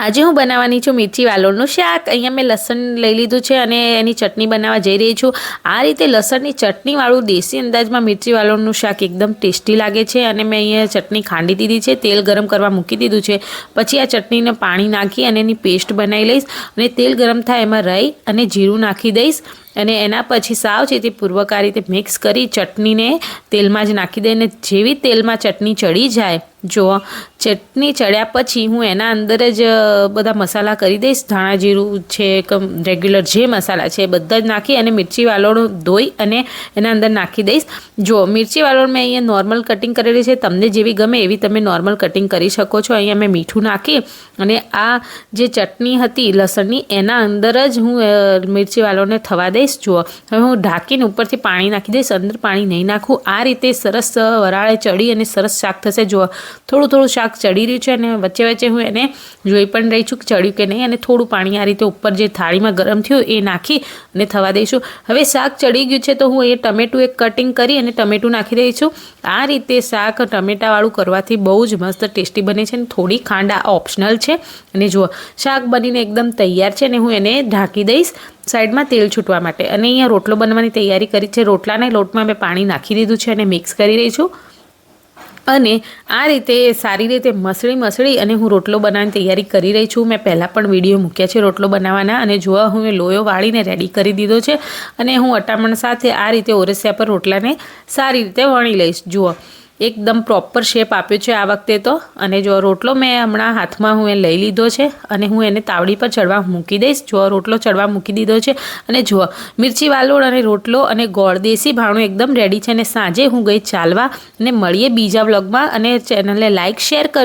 આજે હું બનાવવાની છું મિર્ચી વાલોળનું શાક। અહીંયા મેં લસણ લઈ લીધું છે અને એની ચટણી બનાવવા જઈ રહી છું। આ રીતે લસણની ચટણીવાળું દેશી અંદાજમાં મિર્ચી વાલોળનું શાક એકદમ ટેસ્ટી લાગે છે। અને મેં અહીંયા ચટણી ખાંડી દીધી છે, તેલ ગરમ કરવા મૂકી દીધું છે। પછી આ ચટણીને પાણી નાખી અને એની પેસ્ટ બનાવી લઈશ અને તેલ ગરમ થાય એમાં રાઈ અને જીરું નાખી દઈશ અને એના પછી સાવચેતીપૂર્વક આ રીતે મિક્સ કરી ચટણીને તેલમાં જ નાખી દઈને જેવી તેલમાં ચટણી ચડી જાય, જો ચટણી ચડ્યા પછી હું એના અંદર જ બધા મસાલા કરી દઈશ। ધાણા જીરું છે, રેગ્યુલર જે મસાલા છે એ બધા જ નાખી અને મિર્ચી વાલોળ ધોઈ અને એના અંદર નાખી દઈશ। જો મિર્ચી વાલોળ મેં અહીંયા નોર્મલ કટિંગ કરેલી છે, તમને જેવી ગમે એવી તમે નોર્મલ કટિંગ કરી શકો છો। અહીંયા મેં મીઠું નાખી અને આ જે ચટણી હતી લસણની એના અંદર જ હું મિર્ચી વાલોળને થવા દઈશ। જુઓ હવે હું ઢાંકીને ઉપરથી પાણી નાખી દઈશ, અંદર પાણી નહીં નાખું। આ રીતે સરસ વરાળે ચડી અને સરસ શાક થશે। જુઓ થોડું થોડું શાક ચડી રહ્યું છે અને વચ્ચે વચ્ચે હું એને જોઈ પણ રહી છું કે ચડ્યું કે નહીં, અને થોડું પાણી આ રીતે ઉપર જે થાળીમાં ગરમ થયું એ નાખી અને થવા દઈશું। હવે શાક ચડી ગયું છે તો હું એ ટમેટું એક કટિંગ કરી અને ટમેટું નાખી દઈશું। આ રીતે શાક ટમેટાવાળું કરવાથી બહુ જ મસ્ત ટેસ્ટી બને છે અને થોડી ખાંડ આ ઓપ્શનલ છે। અને જુઓ શાક બનીને એકદમ તૈયાર છે અને હું એને ઢાંકી દઈશ સાઈડમાં તેલ છૂટવા માટે। અને અહીંયા રોટલો બનવાની તૈયારી કરી છે। રોટલાના લોટમાં મેં પાણી નાખી દીધું છે અને મિક્સ કરી રહી છું અને આ રીતે સારી રીતે મસળી અને હું રોટલો બનાવવાની તૈયારી કરી રહી છું। મેં પહેલાં પણ વિડીયો મૂક્યા છે રોટલો બનાવવાના અને જોવા હું લોયો વાળીને રેડી કરી દીધો છે અને હું અટામણ સાથે આ રીતે ઓરસિયા પર રોટલાને સારી રીતે વણી લઈશ। જુઓ એકદમ પ્રોપર શેપ આપ્યો છે આ વખતે તો। અને જો રોટલો મેં હમણાં હાથમાં હું એ લઈ લીધો છે અને હું એને તાવડી પર ચડવા મૂકી દઈશ। જો રોટલો ચડવા મૂકી દીધો છે અને જુઓ મિર્ચી વાલોળ અને રોટલો અને ગોળ દેશી ભાણું એકદમ રેડી છે। અને સાંજે હું ગઈ ચાલવા અને મળીએ બીજા વ્લોગમાં અને ચેનલને લાઇક શેર કરો।